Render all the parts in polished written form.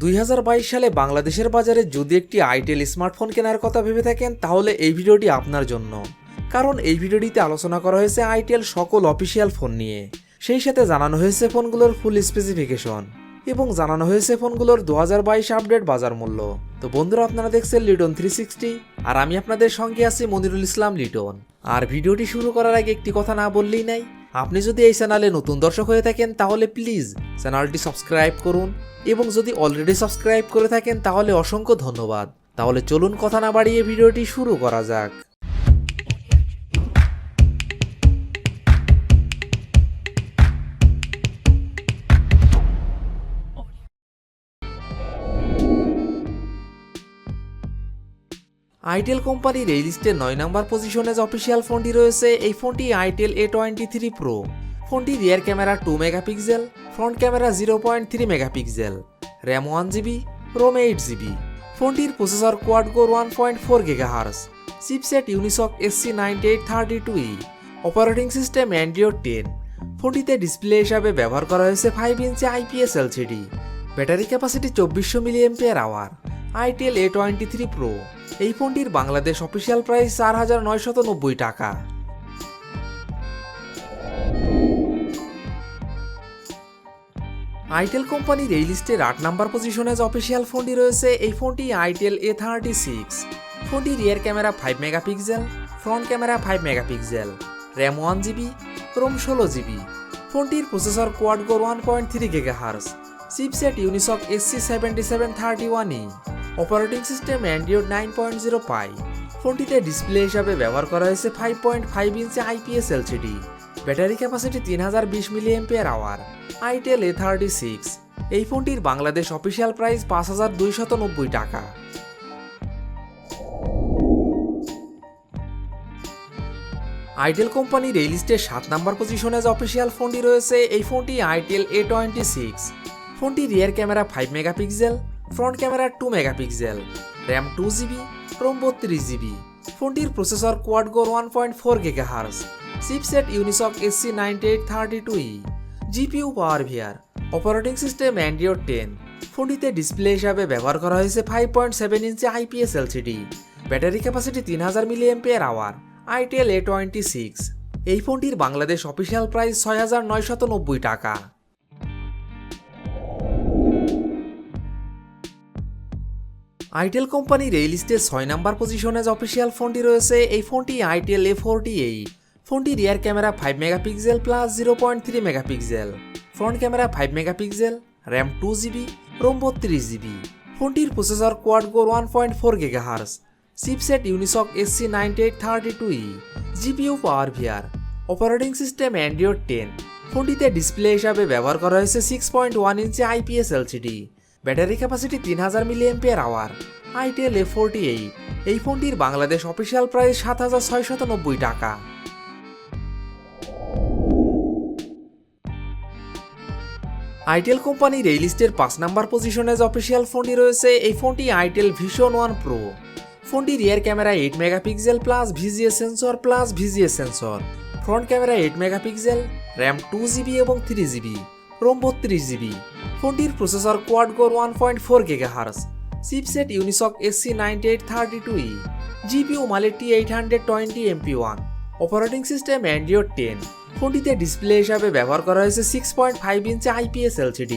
2022 সালে বাংলাদেশের বাজারে যদি একটি আইটেল স্মার্টফোন কেনার কথা ভেবে থাকেন তাহলে এই ভিডিওটি আপনার জন্য। কারণ এই ভিডিওটিতে আলোচনা করা হয়েছে আইটেল সকল অফিসিয়াল ফোন নিয়ে, সেই সাথে জানানো হয়েছে ফোনগুলোর ফুল স্পেসিফিকেশন এবং জানানো হয়েছে ফোনগুলোর 2022 আপডেট বাজার মূল্য। তো বন্ধুরা, আপনারা দেখছেন লিটন 360 আর আমি আপনাদের সঙ্গে আছি মনিরুল ইসলাম লিটন। আর ভিডিওটি শুরু করার আগে একটি কথা না বললেই নাই, আপনি যদি এই চ্যানেলে নতুন দর্শক হয়ে থাকেন তাহলে প্লিজ চ্যানেলটি সাবস্ক্রাইব করুন এবং যদি অলরেডি সাবস্ক্রাইব করে থাকেন তাহলে অসংখ্য ধন্যবাদ। তাহলে চলুন কথা না বাড়িয়ে ভিডিওটি শুরু করা যাক। আইটেল কোম্পানির এই লিস্টে 9 নম্বর পজিশনে যে অফিসিয়াল ফোনটি রয়েছে, এই ফোনটি আইটেল A23 Pro। ফোনটি rear camera 2 megapixel, front camera 0.3 megapixel, RAM 1GB, ROM 8GB। ফোনটির processor quad core 1.4 GHz, chipset Unisoc SC9832E, operating system Android 10। ফোনটিতে ডিসপ্লে হিসাবে ব্যবহার করা হয়েছে 5 inch IPS LCD, battery capacity 2400 mAh। Itel A23 Pro। এই ফোনটির Bangladesh official price 4,990 টাকা। Itel কোম্পানির এই লিস্টের 8 নম্বর পজিশনে যে অফিসিয়াল ফোনটি রয়েছে, এই ফোনটি আইটেল A36। ফোনটি rear camera 5 megapixel, front camera 5 megapixel, RAM 1GB, ROM 16GB। ফোনটির processor quad core 1.3 GHz, chipset Unisoc SC7731E, operating system Android 9.0 Pie. ফোনটিতে ডিসপ্লে হিসাবে ব্যবহার করা হয়েছে 5.5 inch IPS LCD, battery capacity 3020 mAh। Itel A36। এই ফোনটির Bangladesh official price 5,290 টাকা। Itel কোম্পানির এই লিস্টে 7 নম্বর পজিশনে যে অফিসিয়াল ফোনটি রয়েছে, এই ফোনটি আইটেল A26। ফোনটি rear camera 5 megapixel, front camera 2 megapixel, RAM 2GB, ROM 32GB। ফোনটির processor quad core 1.4 GHz, chipset Unisoc SC9832E, GPU PowerVR, operating system Android 10। ফোনটিতে ডিসপ্লে হিসাবে ব্যবহার করা হয়েছে 5.7 inch IPS LCD, battery capacity 3000 mAh। Itel A26। এই ফোনটির Bangladesh official price 6,990 টাকা। Itel কোম্পানির এই লিস্টে 6 নম্বর পজিশনে যে অফিসিয়াল ফোনটি রয়েছে, এই ফোনটি আইটেল A48। ফোনটি rear camera 5 megapixel plus 0.3 megapixel, front camera 5 megapixel, RAM 2GB, ROM 32GB। ফোনটির processor quad core 1.4 GHz, chipset Unisoc SC9832E, GPU PowerVR, operating system Android 10। ফোনটিতে ডিসপ্লে হিসাবে ব্যবহার করা হয়েছে 6.1 inch IPS LCD, battery capacity 3000 mAh। Itel A48। এই ফোনটির Bangladesh official price 7,690 টাকা। Itel কোম্পানির এই লিস্টের 5 নম্বর পজিশনে যে অফিসিয়াল ফোনটি রয়েছে, এই ফোনটি আইটেল Vision One Pro। ফোনটি rear camera 8 megapixel plus VGA sensor, front camera 8 megapixel, RAM 2GB এবং 3GB, রোম 32GB। ফোনটির processor quad core 1.4 GHz, chipset Unisoc SC9832E, GPU মালে T820 MP1, operating system Android 10। ফোনটিতে display হিসাবে ব্যবহার করা হয়েছে 6.5 ইঞ্চি IPS LCD,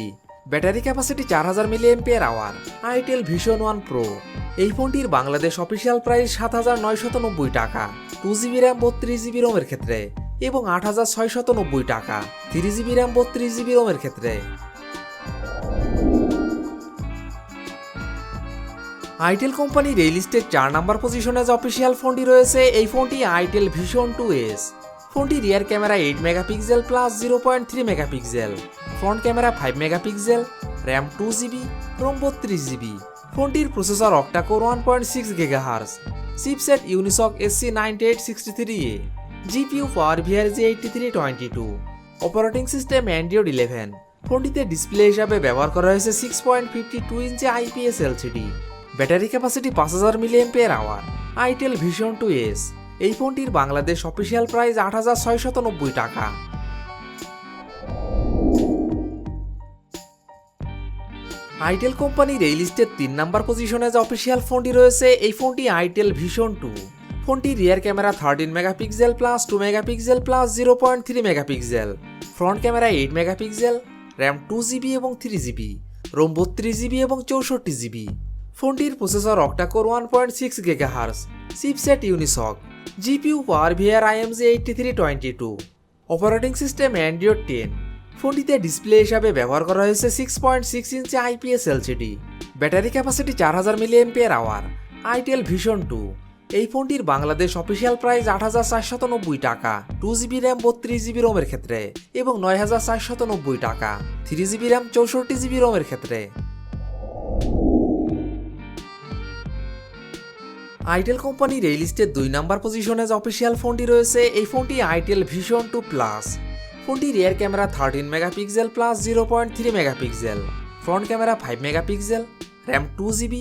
battery capacity 4000 mAh। Itel Vision One Pro। এই ফোনটির বাংলাদেশ অফিসিয়াল প্রাইস 7,990 টাকা 2GB র্যাম 32GB রোমের ক্ষেত্রে এবং 8,690 টাকা 3GB র্যাম 32GB রোমের ক্ষেত্রে। আইটেল কোম্পানির এই লিস্টের 4 নম্বর পজিশনে যে অফিসিয়াল ফোনটি রয়েছে, এই ফোনটি আইটেল Vision 2S। ফোনটি rear camera 8 megapixel plus 0.3 megapixel, front camera 5 megapixel, RAM 2GB, ROM 32GB। ফোনটির processor octa core 1.6 GHz, chipset Unisoc SC9863A, GPU PowerVR G8322, operating system Android 11। ফোনটিতে ডিসপ্লে হিসাবে ব্যবহার করা হয়েছে 6.52 inch IPS LCD, battery capacity 5000 mAh। Itel Vision 2S। এই ফোনটির Bangladesh official price 8,690 টাকা। Itel কোম্পানির এই লিস্টের 3 নাম্বার পজিশনে যে অফিসিয়াল ফোনটি রয়েছে এই ফোনটি আইটেল ভিশন 2। ফোনটি rear camera 13 megapixel plus 2 megapixel plus 0.3 megapixel, front camera 8 megapixel, RAM 2GB এবং 3GB, রোম 32GB এবং 64GB। ফোনটির processor octa core 1.6 GHz, chipset Unisoc, GPU PowerVR IMG 8322, operating system Android 10। ফোনটিতে display হিসাবে ব্যবহার করা হয়েছে 6.6 inch IPS LCD, battery capacity 4000 mAh। Itel vision 2। এই ফোনটির বাংলাদেশ অফিসিয়াল প্রাইস 8490 টাকা 2GB র্যাম 32GB রোমের ক্ষেত্রে এবং 9490 টাকা 3GB র্যাম 64GB রোমের ক্ষেত্রে। আইটেল কোম্পানির এই লিস্টের 2 নাম্বার পজিশনে যে অফিসিয়াল ফোনটি রয়েছে এই ফোনটি আইটেল ভিশন 2 প্লাস। ফোনটি rear camera 13 megapixel plus 0.3 megapixel, front camera 5 megapixel, RAM 2GB,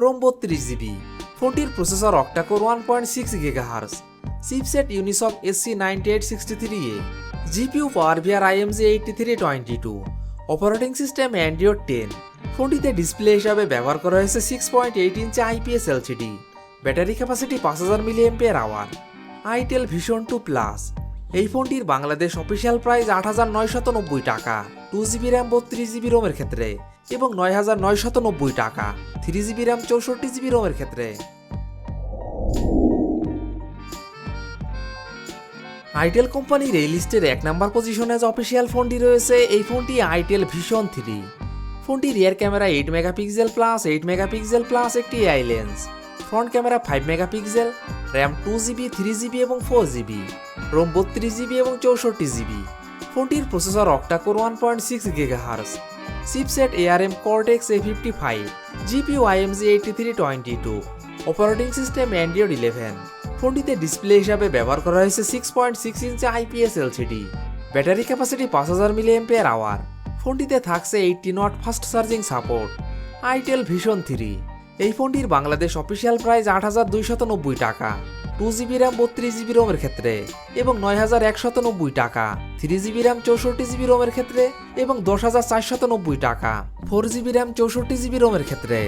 ROM 32GB। ফোনটির processor octa core 1.6 GHz, chipset Unisoc SC9863A, GPU PowerVR IMG 8322, operating system Android 10। ফোনটিতে ডিসপ্লে হিসাবে ব্যবহার করা হয়েছে 6.8 inch IPS LCD, battery capacity 5000 mAh। Itel vision 2 plus. এই ফোনটির Bangladesh official price 8990 টাকা 2GB RAM 32GB রোমের ক্ষেত্রে এবং 9990 টাকা 3GB র্যাম 64GB রোমের ক্ষেত্রে। আইটেল কোম্পানির এই লিস্টের 1 নাম্বার পজিশনে যে অফিসিয়াল ফোনটি রয়েছে এই ফোনটি আইটেল ভিশন 3। ফোনটি rear camera 8 megapixel plus 8 megapixel plus একটি AI লেন্স, front camera 5 megapixel, RAM 2GB, 3GB এবং 4GB, রোম 32GB এবং 64GB। ফোনটির processor octa core 1.6 GHz, chipset ARM Cortex A55, GPU IMG 8322, operating system Android 11। ফোনটিতে display হিসাবে ব্যবহার করা হয়েছে 6.6 inch IPS LCD, battery capacity 5000 mAh। ফোনটিতে থাকছে 18 watt fast charging support. Itel vision 3। এই ফোনটির বাংলাদেশ অফিসিয়াল প্রাইস 8290 টাকা 2GB র্যাম 32GB রোমের ক্ষেত্রে এবং 9190 টাকা 3GB র্যাম 64GB রোমের ক্ষেত্রে এবং 10490 টাকা 4GB র্যাম 64GB রোমের ক্ষেত্রে।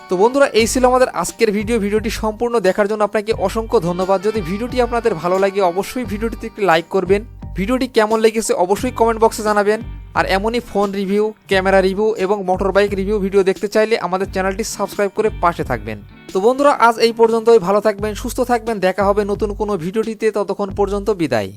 তো বন্ধুরা, এই ছিল আমাদের আজকের ভিডিওটি সম্পূর্ণ দেখার জন্য আপনাকে অসংখ্য ধন্যবাদ। যদি ভিডিওটি আপনাদের ভালো লাগে অবশ্যই ভিডিওটিতে একটি লাইক করবেন। ভিডিওটি কেমন লেগেছে অবশ্যই কমেন্ট বক্সে জানাবেন। আর এমনই ফোন রিভিউ, ক্যামেরা রিভিউ এবং মোটর বাইক রিভিউ ভিডিও দেখতে চাইলে আমাদের চ্যানেলটি সাবস্ক্রাইব করে পাশে থাকবেন। তো বন্ধুরা, আজ এই পর্যন্তই। ভালো থাকবেন, সুস্থ থাকবেন। দেখা হবে নতুন কোনো ভিডিওটিতে। ততক্ষণ পর্যন্ত বিদায়।